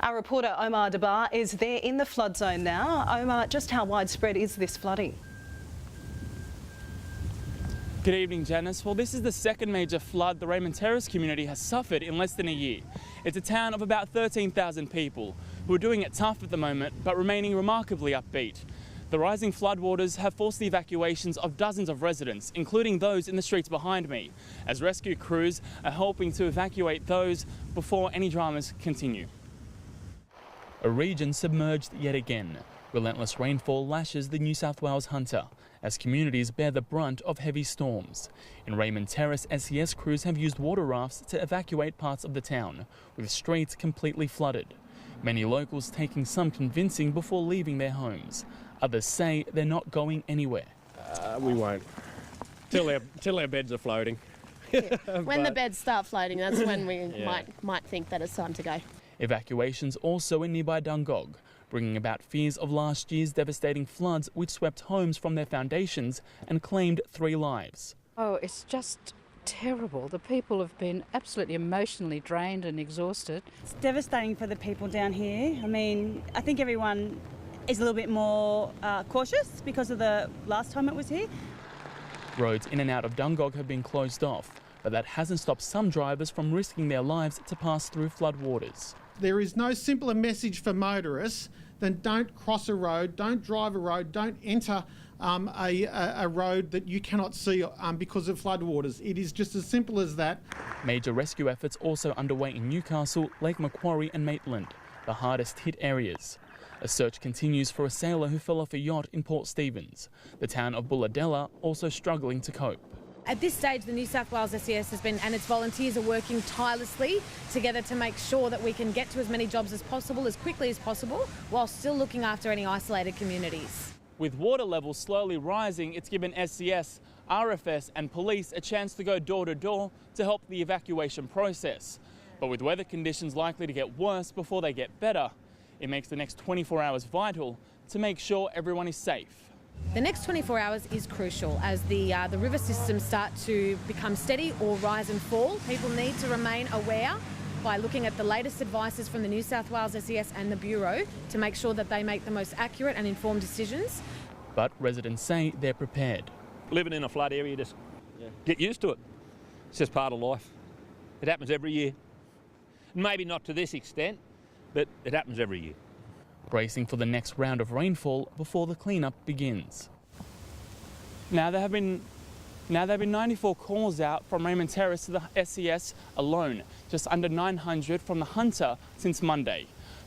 Our reporter Omar Dabbagh is there in the flood zone now. Omar, just how widespread is this flooding? Good evening, Janice. Well, this is the second major flood the Raymond Terrace community has suffered in less than a year. It's a town of about 13,000 people who are doing it tough at the moment, but remaining remarkably upbeat. The rising floodwaters have forced the evacuations of dozens of residents, including those in the streets behind me, as rescue crews are helping to evacuate those before any dramas continue. A region submerged yet again. Relentless rainfall lashes the New South Wales Hunter as communities bear the brunt of heavy storms. In Raymond Terrace, SES crews have used water rafts to evacuate parts of the town, with streets completely flooded. Many locals taking some convincing before leaving their homes. Others say they're not going anywhere. We won't, till our beds are floating. Yeah. When the beds start floating, that's when we might think that it's time to go. Evacuations also in nearby Dungog, bringing about fears of last year's devastating floods which swept homes from their foundations and claimed 3 lives. Oh, it's just terrible. The people have been absolutely emotionally drained and exhausted. It's devastating for the people down here. I mean, I think everyone is a little bit more cautious because of the last time it was here. Roads in and out of Dungog have been closed off, but that hasn't stopped some drivers from risking their lives to pass through floodwaters. There is no simpler message for motorists than don't cross a road, don't drive a road, don't enter a road that you cannot see because of floodwaters. It is just as simple as that. Major rescue efforts also underway in Newcastle, Lake Macquarie and Maitland, the hardest hit areas. A search continues for a sailor who fell off a yacht in Port Stephens. The town of Bulladella also struggling to cope. At this stage, the New South Wales SES and its volunteers are working tirelessly together to make sure that we can get to as many jobs as possible, as quickly as possible, while still looking after any isolated communities. With water levels slowly rising, it's given SES, RFS and police a chance to go door to door to help the evacuation process. But with weather conditions likely to get worse before they get better, it makes the next 24 hours vital to make sure everyone is safe. The next 24 hours is crucial as the river systems start to become steady or rise and fall. People need to remain aware by looking at the latest advices from the New South Wales SES and the Bureau to make sure that they make the most accurate and informed decisions. But residents say they're prepared. Living in a flood area, you just get used to it. It's just part of life. It happens every year. Maybe not to this extent, but it happens every year. Bracing for the next round of rainfall before the cleanup begins. Now there have been 94 calls out from Raymond Terrace to the SES alone, just under 900 from the Hunter since Monday.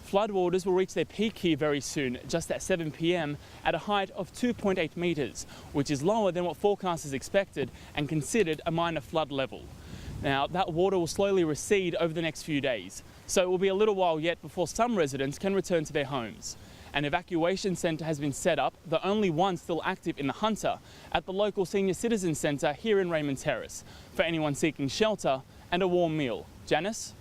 Floodwaters will reach their peak here very soon, just at 7 p.m, at a height of 2.8 metres, which is lower than what forecasters expected and considered a minor flood level. Now, that water will slowly recede over the next few days, so it will be a little while yet before some residents can return to their homes. An evacuation centre has been set up, the only one still active in the Hunter, at the local Senior Citizen Centre here in Raymond Terrace, for anyone seeking shelter and a warm meal. Janice?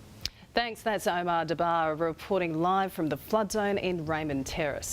Thanks, that's Omar Dabbagh reporting live from the flood zone in Raymond Terrace.